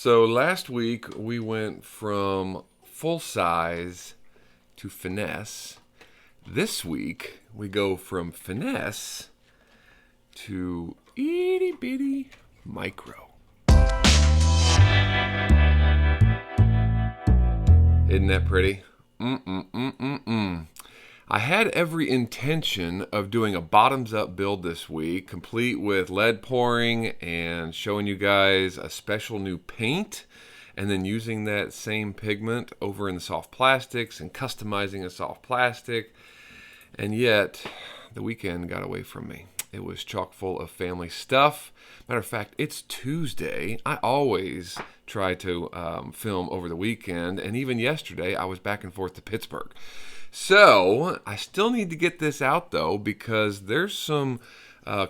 So last week we went from full size to finesse. This week we go from finesse to itty bitty micro. Isn't that pretty? I had every intention of doing a bottoms-up build this week, complete with lead pouring and showing you guys a special new paint, and then using that same pigment over in the soft plastics and customizing a soft plastic. And yet, the weekend got away from me. It was chock full of family stuff. Matter of fact, it's Tuesday. I always try to film over the weekend, and even yesterday I was back and forth to Pittsburgh. So I still need to get this out though, because there's some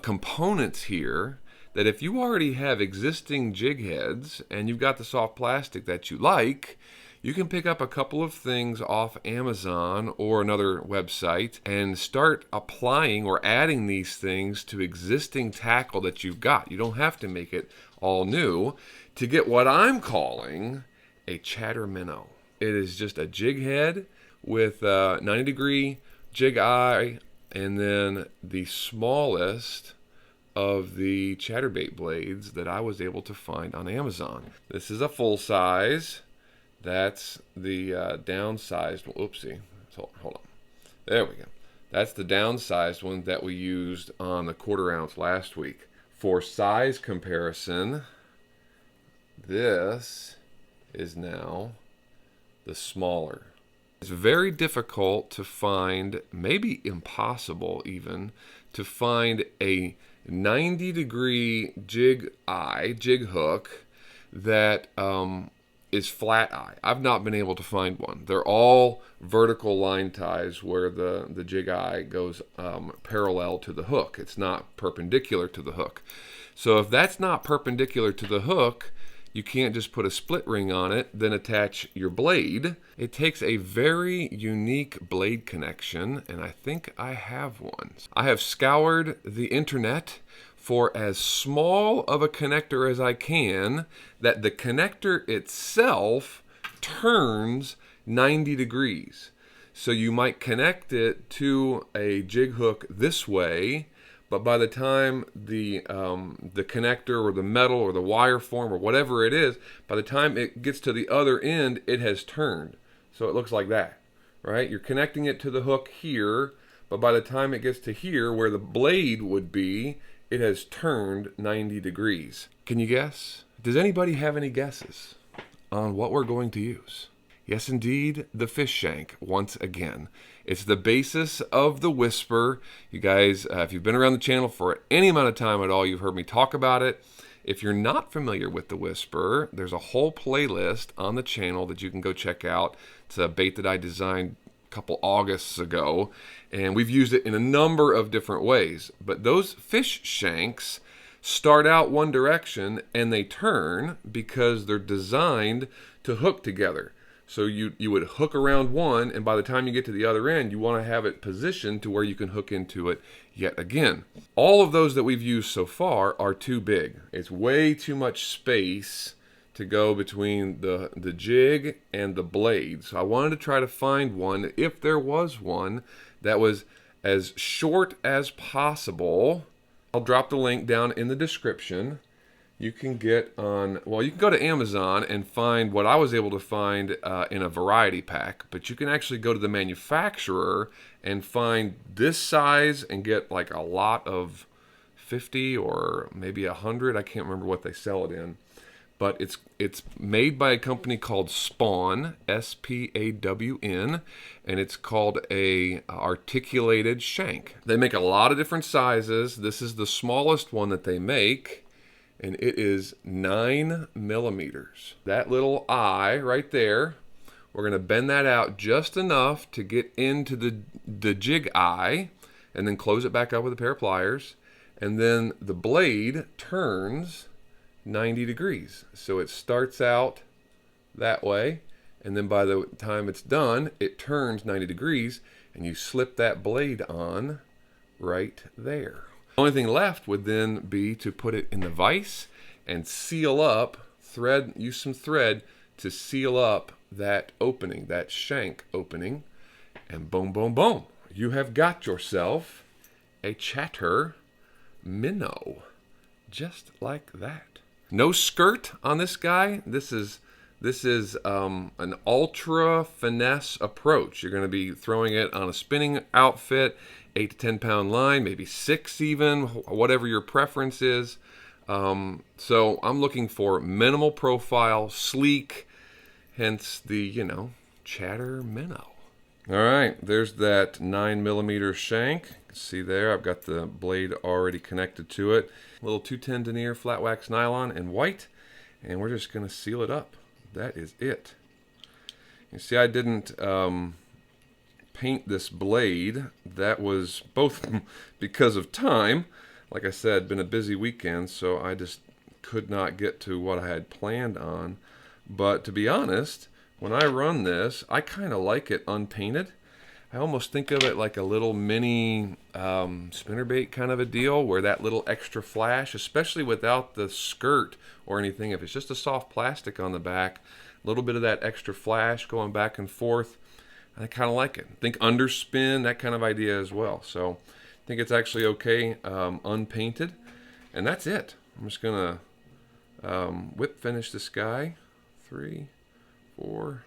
components here that if you already have existing jig heads and you've got the soft plastic that you like, you can pick up a couple of things off Amazon or another website and start applying or adding these things to existing tackle that you've got. You don't have to make it all new to get what I'm calling a Chatter Minnow. It is just a jig head with a 90-degree jig eye, and then the smallest of the chatterbait blades that I was able to find on Amazon. This is a full size. That's the downsized one. Oopsie. So, hold on. There we go. That's the downsized one that we used on the 1/4 ounce last week. For size comparison, this is now the smaller. It's very difficult to find, maybe impossible even, to find a 90-degree jig hook that is flat eye. I've not been able to find one. They're all vertical line ties where the jig eye goes parallel to the hook. It's not perpendicular to the hook. So if that's not perpendicular to the hook, you can't just put a split ring on it, then attach your blade. It takes a very unique blade connection, and I think I have one. I have scoured the internet for as small of a connector as I can, that the connector itself turns 90 degrees. So you might connect it to a jig hook this way, but by the time the connector or the metal or the wire form or whatever it is, by the time it gets to the other end, it has turned. So it looks like that, right? You're connecting it to the hook here, but by the time it gets to here where the blade would be, it has turned 90 degrees. Can you guess? Does anybody have any guesses on what we're going to use? Yes, indeed, the fish shank once again. It's the basis of the Whisper. You guys, if you've been around the channel for any amount of time at all, you've heard me talk about it. If you're not familiar with the Whisper, there's a whole playlist on the channel that you can go check out. It's a bait that I designed a couple Augusts ago, and we've used it in a number of different ways. But those fish shanks start out one direction and they turn because they're designed to hook together. So you would hook around one, and by the time you get to the other end, you want to have it positioned to where you can hook into it yet again. All of those that we've used so far are too big. It's way too much space to go between the jig and the blade. So I wanted to try to find one, if there was one, that was as short as possible. I'll drop the link down in the description. You can get on, well, you can go to Amazon and find what I was able to find in a variety pack, but you can actually go to the manufacturer and find this size and get like a lot of 50 or maybe 100. I can't remember what they sell it in, but it's made by a company called Spawn, S-P-A-W-N, and it's called a articulated shank. They make a lot of different sizes. This is the smallest one that they make, and it is 9 millimeters. That little eye right there, we're gonna bend that out just enough to get into the jig eye, and then close it back up with a pair of pliers, and then the blade turns 90 degrees. So it starts out that way, and then by the time it's done, it turns 90 degrees, and you slip that blade on right there. The only thing left would then be to put it in the vise and seal up thread, use some thread to seal up that opening, that shank opening, and boom, boom, boom. You have got yourself a Chatter Minnow, just like that. No skirt on this guy. This is an ultra finesse approach. You're going to be throwing it on a spinning outfit, 8 to 10 pound line, maybe 6 even, whatever your preference is. So I'm looking for minimal profile, sleek, hence the, you know, Chatter Minnow. All right, there's that 9mm shank. You can see there, I've got the blade already connected to it. A little 210 denier flat wax nylon in white, and we're just going to seal it up. That is it. You see, I didn't paint this blade. That was both because of time. Like I said, been a busy weekend, so I just could not get to what I had planned on. But to be honest, when I run this, I kind of like it unpainted. I almost think of it like a little mini spinnerbait kind of a deal, where that little extra flash, especially without the skirt or anything, if it's just a soft plastic on the back, a little bit of that extra flash going back and forth, I kind of like it. Think underspin, that kind of idea as well. So I think it's actually okay unpainted, and that's it. I'm just gonna whip finish this guy. 3, 4,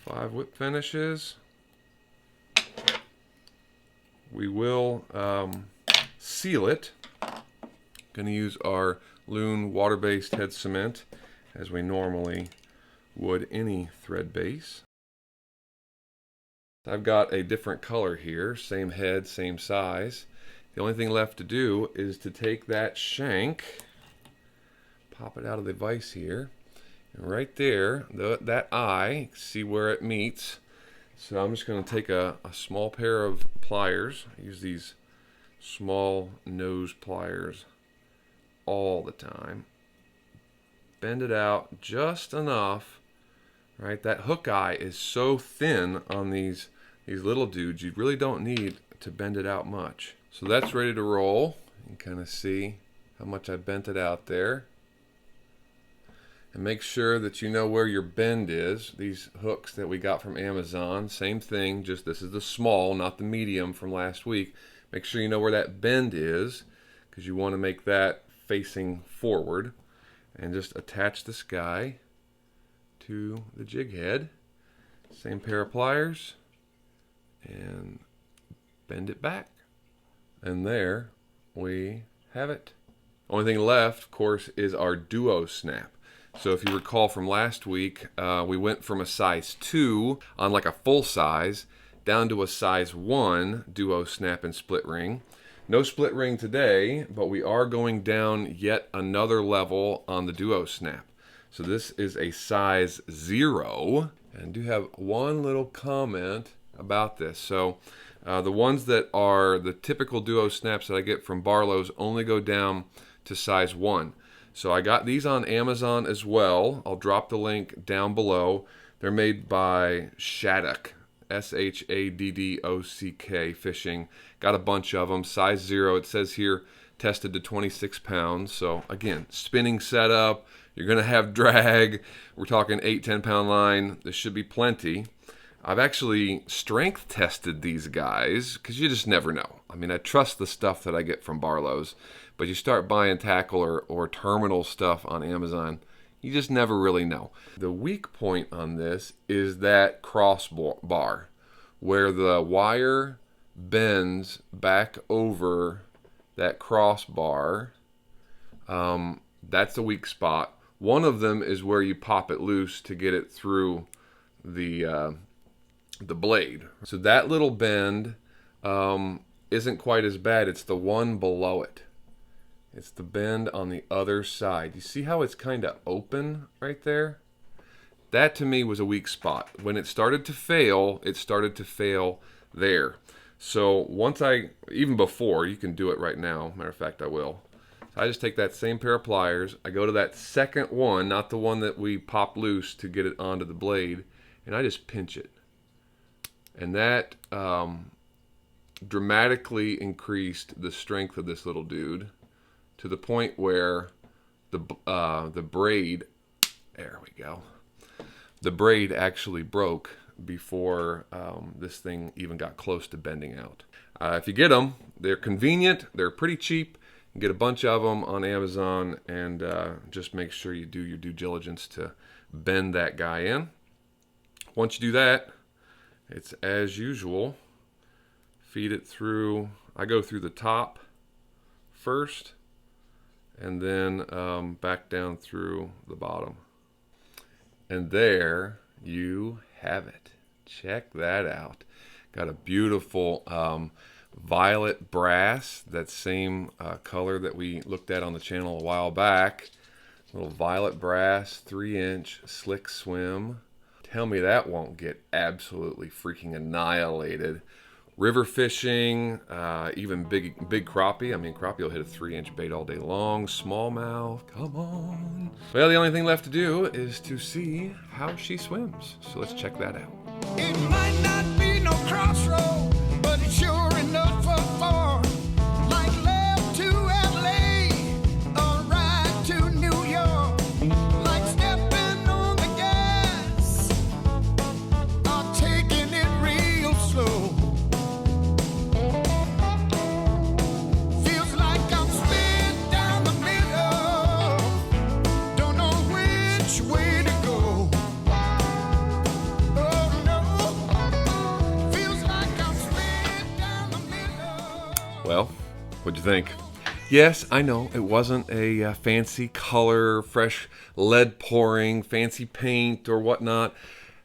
5 whip finishes. We will seal it. Going to use our Loon water-based head cement as we normally would any thread base. I've got a different color here, same head, same size. The only thing left to do is to take that shank, pop it out of the vise here, and right there, that eye, see where it meets. So I'm just going to take a small pair of pliers. I use these small nose pliers all the time. Bend it out just enough, right? That hook eye is so thin on these little dudes, you really don't need to bend it out much. So that's ready to roll. You can kind of see how much I bent it out there. And make sure that you know where your bend is. These hooks that we got from Amazon, same thing, just this is the small, not the medium from last week. Make sure you know where that bend is, because you want to make that facing forward. And just attach this guy to the jig head. Same pair of pliers, and bend it back. And there we have it. Only thing left, of course, is our duo snap. So if you recall from last week, we went from a size 2 on like a full size down to a size 1 duo snap and split ring. No split ring today, but we are going down yet another level on the duo snap. So this is a size 0, and I do have one little comment about this. So the ones that are the typical duo snaps that I get from Barlow's only go down to size 1. So I got these on Amazon as well. I'll drop the link down below. They're made by Shaddock, S-H-A-D-D-O-C-K Fishing. Got a bunch of them, size 0. It says here tested to 26 pounds. So again, spinning setup. You're gonna have drag. We're talking 8-10 pound line. This should be plenty. I've actually strength tested these guys, because you just never know. I mean, I trust the stuff that I get from Barlow's, but you start buying tackle or terminal stuff on Amazon, you just never really know. The weak point on this is that crossbar, where the wire bends back over that crossbar. That's the weak spot. One of them is where you pop it loose to get it through the blade. So that little bend isn't quite as bad. It's the one below it. It's the bend on the other side. You see how it's kind of open right there? That to me was a weak spot. When it started to fail there. So once even before, you can do it right now. Matter of fact, I will. So I just take that same pair of pliers. I go to that second one, not the one that we pop loose to get it onto the blade, and I just pinch it. And that dramatically increased the strength of this little dude to the point where the braid, there we go. The braid actually broke before this thing even got close to bending out. If you get them, they're convenient, they're pretty cheap. You can get a bunch of them on Amazon, and just make sure you do your due diligence to bend that guy in. Once you do that, it's as usual, feed it through. I go through the top first, and then back down through the bottom. And there you have it. Check that out. Got a beautiful violet brass, that same color that we looked at on the channel a while back. Little violet brass, 3-inch slick swim. Tell me that won't get absolutely freaking annihilated. River fishing, even big crappie. I mean, crappie will hit a 3-inch bait all day long. Smallmouth, come on. Well, the only thing left to do is to see how she swims. So let's check that out. It might not be no crossroad, but it's sure enough for far. Like left to LA, or right to New York. Like stepping on the gas, or taking it real slow. Feels like I'm spinning down the middle. Don't know which way to go. Oh no, feels like I'm spinning down the middle. Well, what'd you think? Yes, I know it wasn't a fancy color, fresh lead pouring, fancy paint or whatnot.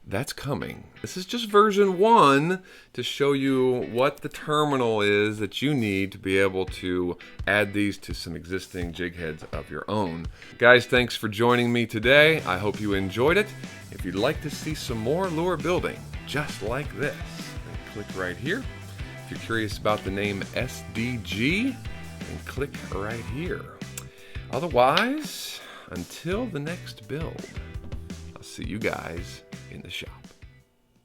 That's coming. This is just version 1 to show you what the terminal is that you need to be able to add these to some existing jig heads of your own. Guys, thanks for joining me today. I hope you enjoyed it. If you'd like to see some more lure building just like this, then click right here. If you're curious about the name SDG, then click right here. Otherwise, until the next build, I'll see you guys in the shop.